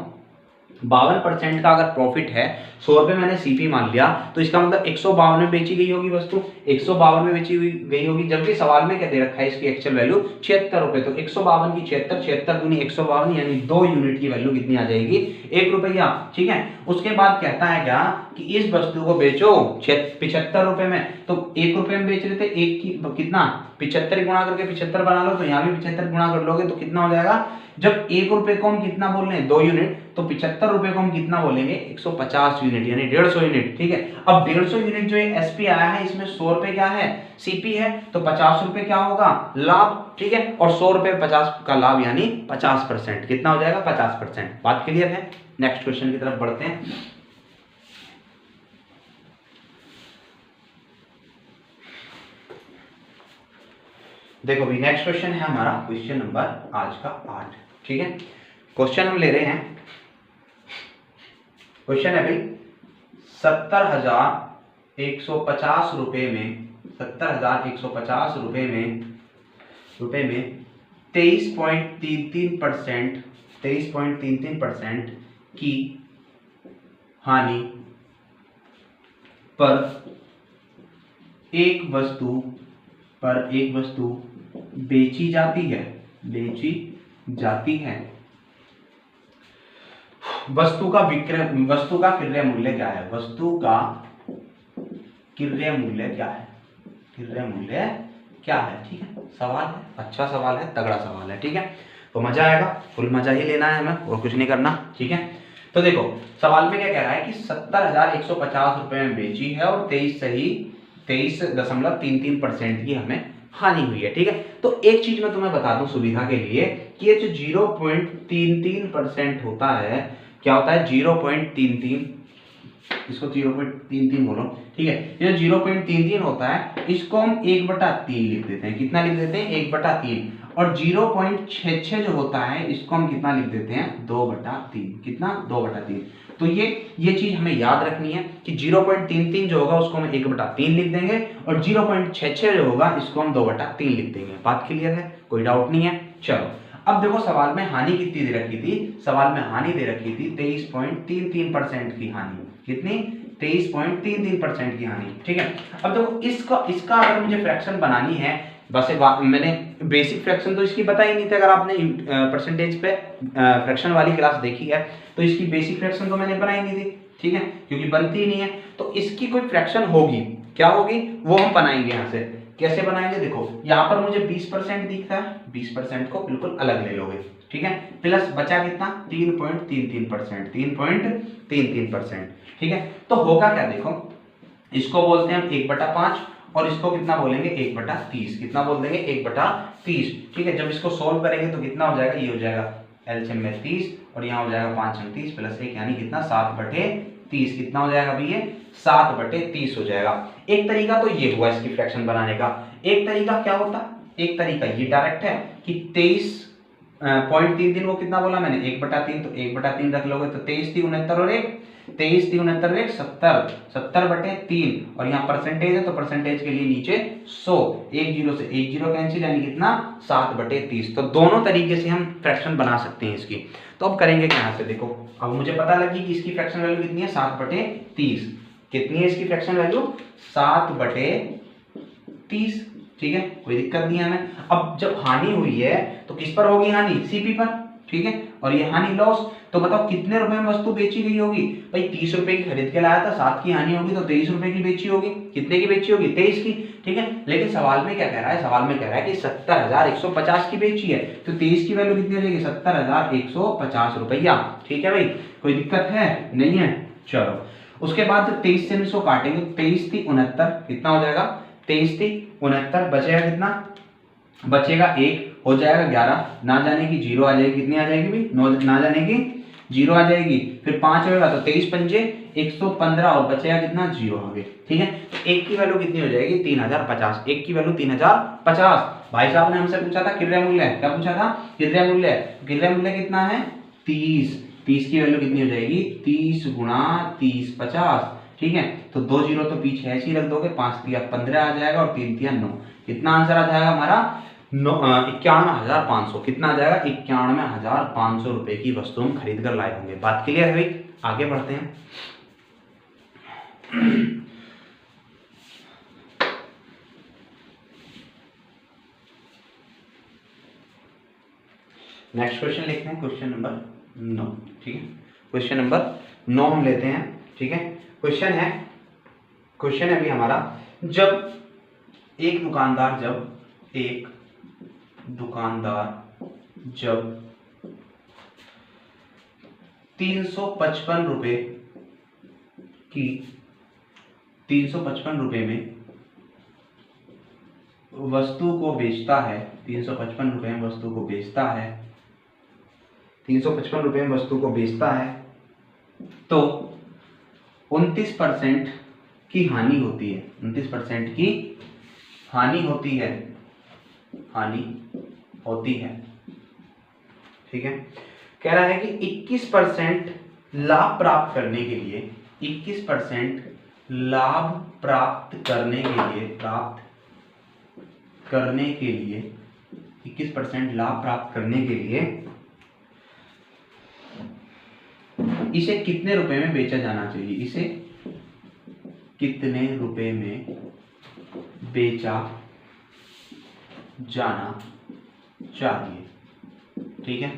52% का अगर प्रॉफिट है, 100 रुपए मैंने सीपी मान लिया, तो इसका मतलब 152 में बेची गई होगी वस्तु, 152 में बेची गई होगी, जबकि सवाल में क्या दे रखा है, इसकी एक्चुअल वैल्यू 76 रुपए। तो 152 की 76, 76 दूनी 152, यानी 2 यूनिट की वैल्यू कितनी आ जाएगी, 1 रुपया, ठीक है। उसके बाद कहता है क्या कि इस वस्तु को बेचो 75 रुपए में, तो 1 रुपए में बेच रहे थे, एक की कितना, 75 गुणा करके 75 बना लो, तो यहाँ भी 75 गुणा कर लोगे तो कितना हो जाएगा। जब 1 रुपए को हम कितना बोल रहे हैं, 2 यूनिट, तो 75 रुपए को हम कितना बोलेंगे, 150 यूनिट, यानी 150 यूनिट, ठीक है। अब 150 यूनिट जो एसपी आया है, इसमें 100 रुपए क्या है, सीपी है, तो 50 रुपए क्या होगा, लाभ, ठीक है। और 100 रुपए 50 का लाभ, यानी 50%, कितना हो जाएगा, 50%। बात क्लियर है। नेक्स्ट क्वेश्चन की तरफ बढ़ते हैं। देखो भी नेक्स्ट क्वेश्चन है हमारा, क्वेश्चन नंबर आज का 8, ठीक है। क्वेश्चन हम ले रहे हैं, क्वेश्चन है भाई 70,150 रुपए में, 70,150 रुपए में 23.33% की हानि पर एक वस्तु बेची जाती है, वस्तु का क्रय मूल्य क्या है, वस्तु का क्रय मूल्य क्या है, क्रय मूल्य क्या है, ठीक है। सवाल है, अच्छा सवाल है, तगड़ा सवाल है, ठीक है। तो मजा आएगा, फुल मजा ही लेना है हमें, और कुछ नहीं करना, ठीक है। तो देखो सवाल में क्या कह रहा है कि 70,150 रुपए में बेची है, और 23.33% की हमें हानि हुई है, ठीक है। तो एक चीज मैं तुम्हें बता दूं सुविधा के लिए कि ये जो 0.33% होता है, क्या होता है 0.33, इसको 0.33 बोलो, ठीक है। ये 0.33 होता है, इसको हम 1/3 लिख देते हैं। कितना लिख देते हैं 1/3। और 0.66 जो होता है इसको हम कितना लिख देते हैं 2/3। कितना 2/3। तो ये चीज हमें याद रखनी है कि 0.33 जो होगा उसको हम 1/3 लिख देंगे और 0.66 जो होगा इसको हम 2/3 लिख देंगे। बात क्लियर है, कोई डाउट नहीं है। चलो अब देखो सवाल में हानि कितनी दे रखी थी, सवाल में हानि दे रखी थी 23.33% की हानि। कितनी 23.33% की हानि, ठीक है। अब देखो इसका अगर मुझे फ्रैक्शन बनानी है, बस एक बात, मैंने बेसिक फ्रैक्शन तो इसकी पता ही नहीं था। अगर आपने परसेंटेज पे फ्रैक्शन वाली क्लास देखी है तो इसकी बेसिक फ्रैक्शन तो मैंने बनाई नहीं थी, ठीक है, क्योंकि बनती ही नहीं है। तो इसकी कोई फ्रैक्शन होगी, क्या होगी वो हम बनाएंगे। यहाँ से कैसे बनाएंगे, देखो यहाँ पर मुझे 20% दिख रहा है, 20% को बिल्कुल अलग ले लोगे, ठीक है। प्लस बचा कितना 3.33%, 3.33%, ठीक है। तो होगा क्या, देखो इसको बोलते हैं हम 1/5 और इसको कितना बोलेंगे 1/30। कितना बोल देंगे 1/30, ठीक है। जब इसको सोल्व करेंगे तो कितना हो जाएगा, ये हो जाएगा एलसीएम में 30 और यहाँ हो जाएगा 5 अंक 30 प्लस 1 यानी कितना 7/30। कितना हो जाएगा अभी ये 7/30 हो जाएगा। एक तरीका तो ये हुआ इसकी फ्रैक्शन बनाने का। एक तरीका क्या होता, एक तरीका ये डायरेक्ट है कि 23.33 वो कितना बोला मैंने 1/3, तो 1/3 रख लोगे तो 23 3 69 और 1 23 3 69 1 70, 70/3 और यहाँ परसेंटेज है तो परसेंटेज के लिए नीचे 100, 1 0 से 1 0 कैंसिल यानी कितना 7/30। तो दोनों तरीके से हम फ्रैक्शन बना सकते हैं इसकी। तो अब करेंगे क्या से, देखो अब मुझे पता लगी कि इसकी फ्रैक्शन वैल्यू कितनी है 7/30। कितनी है इसकी फ्रैक्शन वैल्यू 7/30, ठीक है, कोई दिक्कत नहीं है हमें। अब जब हानि हुई है तो किस पर होगी हानि, सीपी पर, ठीक है। और ये हानि लॉस, तो बताओ कितने रुपए में वस्तु बेची गई होगी भाई, 30 रुपए की खरीद के लाया था, 7 की हानि होगी तो 23 रुपए की बेची होगी। कितने की बेची होगी 23 की, ठीक है। लेकिन सवाल में क्या कह रहा है, सवाल में कह रहा है कि 70,150 की बेची है, तो 23 की वैल्यू कितनी हो जाएगी 70,150 रुपया, ठीक है भाई, कोई दिक्कत है नहीं है। चलो उसके बाद 23 से 100 काटेंगे, 23 3 69, कितना हो जाएगा 23 3 69, बचेगा कितना, बचेगा 1, हो जाएगा 11, ना जाने की 0 आ जाएगी, कितनी आ जाएगी भाई ना जाने की 0 आ जाएगी, फिर 5 होगा तो 23 पंजे 115 और बचेगा कितना 0 आ गए, ठीक है। एक की वैल्यू कितनी हो जाएगी 3050, एक की वैल्यू 3050। भाई साहब ने हमसे पूछा था क्रय मूल्य, क्या पूछा था क्रय मूल्य, क्रय मूल्य कितना है 30, 30 की वैल्यू कितनी हो जाएगी 30 × 30 50, ठीक है। तो 2 0 तो पीछे ऐसे ही रख दोगे, 5 3 15 आ जाएगा और 3 3 9, कितना आंसर आ जाएगा हमारा 91,500। कितना आ जाएगा 91,500 रुपए की वस्तु हम खरीद कर लाए होंगे। बात क्लियर है भाई, आगे बढ़ते हैं। नेक्स्ट क्वेश्चन लिखते हैं, क्वेश्चन नंबर 9, ठीक है। क्वेश्चन नंबर 9 हम लेते हैं, ठीक है। क्वेश्चन है अभी हमारा, जब एक दुकानदार जब 355 रुपए में वस्तु को बेचता है, 355 रुपए में वस्तु को बेचता है, 355 रुपए में वस्तु को बेचता है, तो 29% की हानि होती है, 29% की हानि होती है, ठीक है। कह रहा है कि 21% लाभ प्राप्त करने के लिए 21% लाभ प्राप्त करने के लिए 21% लाभ प्राप्त करने के लिए इसे कितने रुपए में बेचा जाना चाहिए, इसे कितने रुपए में बेचा जाना चाहिए, ठीक है।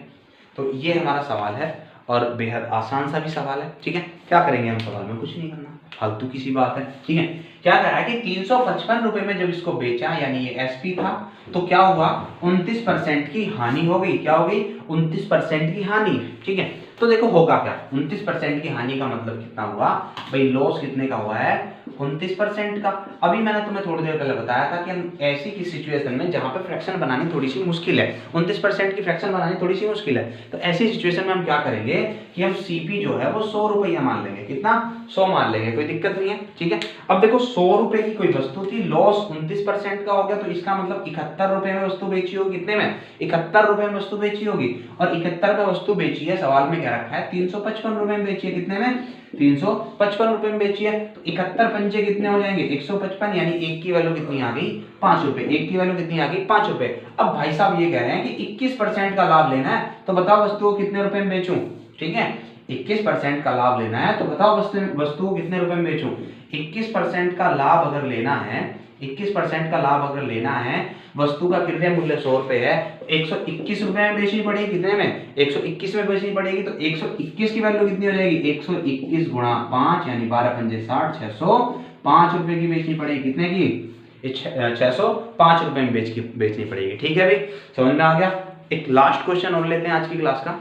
तो ये हमारा सवाल है और बेहद आसान सा भी सवाल है, ठीक है। क्या करेंगे हम सवाल में, कुछ नहीं करना, फालतू की सी बात है, ठीक है। क्या कह रहा है कि 355 रुपए में जब इसको बेचा, यानी ये एसपी था, तो क्या हुआ 29% की हानि हो गई, क्या हो गई 29% की हानि, ठीक है। तो देखो होगा क्या 29% की हानि का मतलब कितना हुआ भाई, लॉस कितने का हुआ है 29% का। अभी मैंने तुम्हें थोड़ी देर पहले बताया था कि हम ऐसी की सिचुएशन में जहां पे फ्रैक्शन बनानी थोड़ी सी मुश्किल है, 29% की फ्रैक्शन बनानी थोड़ी सी मुश्किल है, तो ऐसी सिचुएशन में हम क्या करेंगे कि हम सीपी जो है वो 100 रुपया मान लेंगे। कितना? 100 मान लेंगे, कोई दिक्कत नहीं है। ठीक है, अब देखो 100 रुपए की कोई वस्तु थी, लॉस 29% का हो गया, तो इसका मतलब 71 रुपए में वस्तु बेची होगी। कितने में? 71 रुपए में वस्तु बेची होगी, और 71 पे वस्तु बेची है, सवाल में क्या रखा है 355 रुपए में बेची है। कितने में? 355 रुपए में बेची है, तो 71 पंजे कितने हो जाएंगे? 155, यानी एक की वैल्यू कितनी आ गई? 5 रुपए। एक की वैल्यू कितनी आ गई? 5 रुपए। अब भाई साहब ये कह रहे हैं कि 21% का लाभ लेना है, तो बताओ वस्तु को कितने रुपए में बेचूं? ठीक है, 21% का लाभ लेना है, तो बताओ वस्तु को कितने रुपए में बेचूं? 21% का लाभ अगर लेना है, 21% का लाभ अगर लेना है, वस्तु का क्रय मूल्य 100 रुपए है, 121 रुपए में बेचनी पड़ेगी। कितने में? 121 में बेचनी पड़ेगी, तो 121 की वैल्यू कितनी हो जाएगी? 121 गुणा 5, यानी 12 पंजे 60, 605 रुपए की बेचनी पड़ेगी। कितने की? 605 रुपए में बेचनी पड़ेगी। ठीक है भाई, समझ में आ गया? एक लास्ट क्वेश्चन और लेते हैं आज की क्लास का,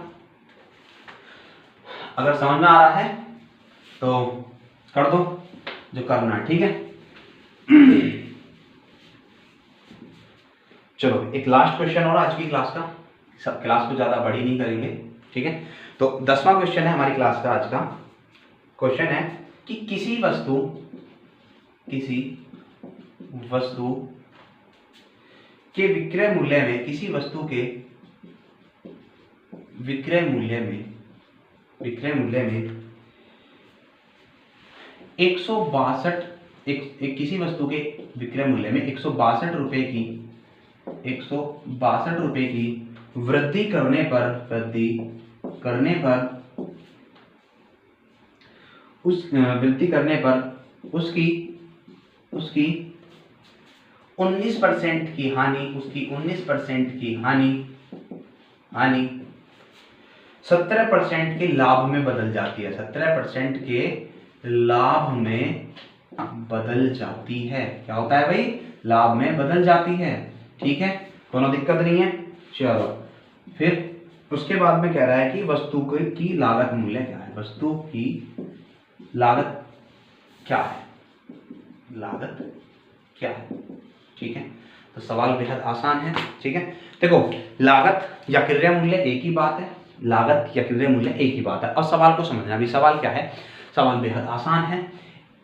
अगर समझ में आ रहा है तो कर दो जो करना है। ठीक है, चलो एक लास्ट क्वेश्चन और आज की क्लास का, सब क्लास को ज्यादा बड़ी नहीं करेंगे। ठीक है, तो 10वां क्वेश्चन है हमारी क्लास का। आज का क्वेश्चन है कि किसी वस्तु के विक्रय मूल्य में, किसी वस्तु के विक्रय मूल्य में 162 किसी वस्तु के विक्रय मूल्य में 162 रुपए की वृद्धि करने पर उसकी 19% की हानि, 17% के लाभ में बदल जाती है। 17% के लाभ में बदल जाती है। क्या होता है भाई? लाभ में बदल जाती है। ठीक है, कोनो दिक्कत नहीं है। चलो फिर उसके बाद में कह रहा है कि वस्तु की लागत मूल्य क्या है? वस्तु की लागत क्या है? ठीक है, तो सवाल बेहद आसान है। ठीक है, देखो लागत या क्रय मूल्य एक ही बात है, लागत या क्रय मूल्य एक ही बात है। अब सवाल को समझना भी, सवाल क्या है? सवाल बेहद आसान है।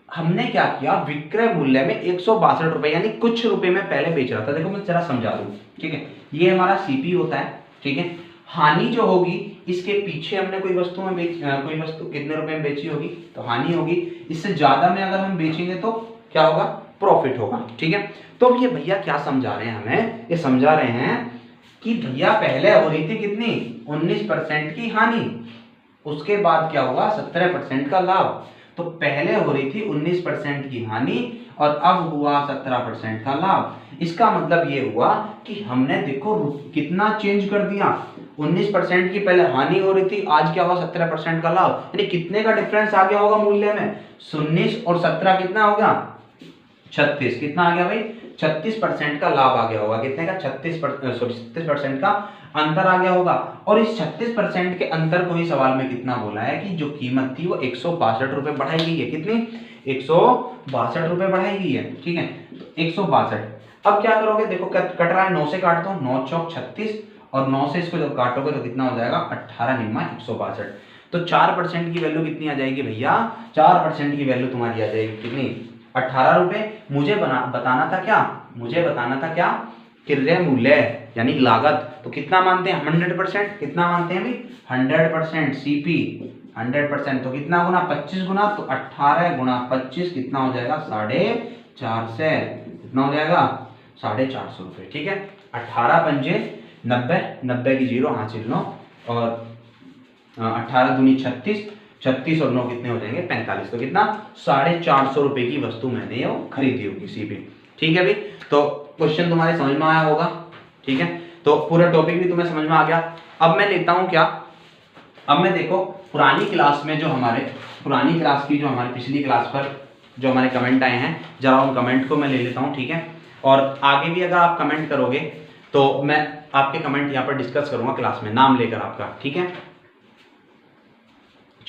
हमने क्या किया, विक्रय मूल्य में 162 रुपए यानी कुछ रुपए में पहले बेच रहा था। देखो मैं जरा समझा दूं। ठीक है, ये हमारा सीपी होता है। ठीक है, हानि जो होगी इसके पीछे हमने कोई वस्तु कितने रुपए में बेची होगी तो हानि होगी, इससे ज्यादा में अगर हम बेचेंगे तो क्या होगा? प्रॉफिट होगा। ठीक है, तो अब ये भैया क्या समझा रहे हैं हमें? ये समझा रहे हैं कि भैया पहले हो रही थी कितनी? 19% की हानि, उसके बाद क्या हुआ? 17% का लाभ। तो पहले हो रही थी 19% की हानि और अब हुआ 17% का लाभ। इसका मतलब ये हुआ कि हमने देखो कितना चेंज कर दिया। 19% की पहले हानि हो रही थी, आज क्या हुआ? 17% का लाभ। यानी कितने का डिफरेंस आ गया होगा मूल्य में? 19 और 17 कितना हो गया? 36। कितना आ गया भाई? 36% का लाभ आ गया होगा। कितने का? 36% का अंतर आ गया होगा। और इस 36% के अंतर को ही सवाल में कितना बोला है कि जो कीमत थी वो 162 रुपए बढ़ाई गई है। कितनी? 162 रुपए बढ़ाई गई है। ठीक है, तो 162। अब क्या करोगे? देखो कट रहा है, 9 से काट दो, 9 चौक 36 और 9 से इसको जब काटोगे तो कितना हो जाएगा? 18 निम्मा 162। तो 4% की वैल्यू कितनी आ जाएगी भैया? 4% की वैल्यू तुम्हारी आ जाएगी कितनी? 18 रुपए। मुझे बताना था क्या? क्रय मूल्य यानी लागत। तो कितना मानते हैं? 100%। कितना मानते हैं भाई? 100%। सीपी 100%, तो कितना गुना? 25 गुना, तो 18 गुना 25 कितना हो जाएगा? 450। कितना हो जाएगा? 450 रुपए। ठीक है, 18 पंजे 90, 90 की 0 हासिल 9 और 18 दूनी 36, 36 और 9 कितने हो जाएंगे? 45। तो कितना? 450 रुपए की वस्तु मैंने वो खरीदी होगी सीपी। ठीक है भाई, तो क्वेश्चन तुम्हारे समझ में आया होगा। ठीक है, तो पूरा टॉपिक भी तुम्हें समझ में आ गया। अब मैं लेता हूं क्या? अब मैं देखो पुरानी क्लास की जो हमारी पिछली क्लास पर जो हमारे कमेंट आए हैं, जरा उन कमेंट को मैं ले लेता हूं। ठीक है, और आगे भी अगर आप कमेंट करोगे तो मैं आपके कमेंट यहाँ पर डिस्कस करूंगा क्लास में, नाम लेकर आपका। ठीक है,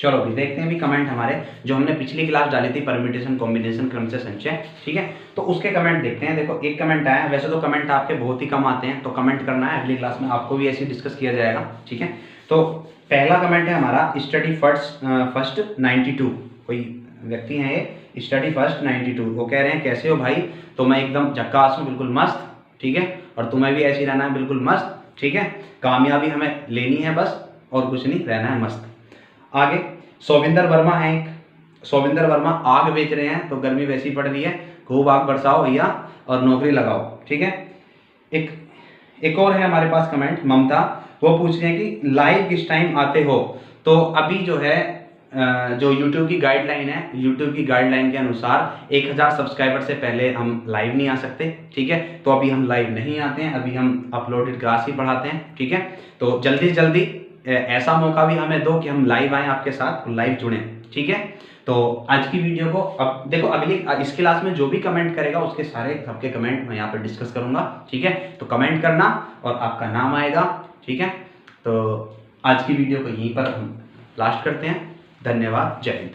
चलो भी देखते हैं भी कमेंट हमारे जो हमने पिछली क्लास डाली थी परम्यूटेशन कॉम्बिनेशन क्रम से संचय, ठीक है, तो उसके कमेंट देखते हैं। देखो एक कमेंट आया, वैसे तो कमेंट आपके बहुत ही कम आते हैं, तो कमेंट करना है, अगली क्लास में आपको भी ऐसे डिस्कस किया जाएगा, ठीक है। तो पहला कमेंट है हमारा स्टडी फर्स्ट 92, कोई व्यक्ति है ये स्टडी फर्स्ट 92, वो कह रहे हैं कैसे हो भाई, तो मैं एकदम झक्कास हूँ, बिल्कुल मस्त, ठीक है, और तुम्हें भी ऐसे ही रहना है बिल्कुल मस्त, ठीक है, कामयाबी हमें लेनी है बस, और कुछ नहीं, रहना है मस्त। आगे सोविंदर वर्मा है एक, सोविंदर वर्मा आग बेच रहे हैं, तो गर्मी वैसी पड़ रही है, खूब आग बरसाओ भैया और नौकरी लगाओ, ठीक है। एक और है हमारे पास कमेंट, ममता, वो पूछ रहे हैं कि लाइव किस टाइम आते हो। तो अभी जो है जो YouTube की गाइडलाइन है, YouTube की गाइडलाइन के अनुसार 1000 सब्सक्राइबर से पहले हम लाइव नहीं आ सकते, ठीक है, तो अभी हम लाइव नहीं आते हैं, अभी हम अपलोडेड क्लास ही पढ़ाते हैं, ठीक है। तो जल्दी से जल्दी ऐसा मौका भी हमें दो कि हम लाइव आएँ आपके साथ, लाइव जुड़ें, ठीक है। तो आज की वीडियो को अब देखो, अगली इस क्लास में जो भी कमेंट करेगा उसके सारे सबके कमेंट मैं यहाँ पर डिस्कस करूँगा, ठीक है। तो कमेंट करना और आपका नाम आएगा, ठीक है। तो आज की वीडियो को यहीं पर हम लास्ट करते हैं। धन्यवाद, जय हिंद।